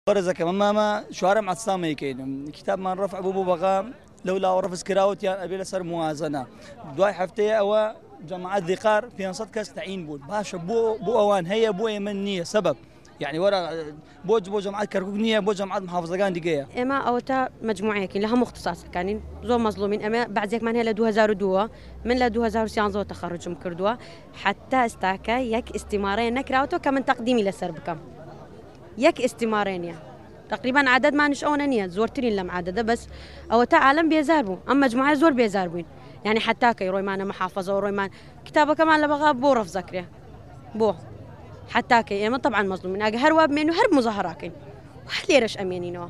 برزك ماما شوارع مع السامي كين كتاب من رفع بوبو بغام لولا ورفس كراوت يا أبي لسر موازنة دواي حفتي أو جماعات ذقار في نصت كاس تعين بود باشا بو أوان هي بو يمنية سبب يعني ورا بو جماعات كركوكنية بو جماعات محافظة كان دقيقة إما أو تا مجموعة كين لها مختصات كانين زو مظلومين أما بعد ذيك من هي لدوها زارو دوا من لدوها زارو سيانزو تخرجهم كردوا حتى استاكا يك استمارين نكراوتو كمن تقديمي لسربكم يك استمارين يا تقريبا عدد ما نشأونا نية زورتين لم عدده بس أو تا عالم بيزاربون أما مجموعة زور بيزاربون يعني حتى كي روي معنا محافظة وروي معنا كتابة كمان لبغى بو رف ذكره بو حتى كي يعني طبعا مظلومين أجا هروب منه هرب مظاهراكين وحليرش أمينينه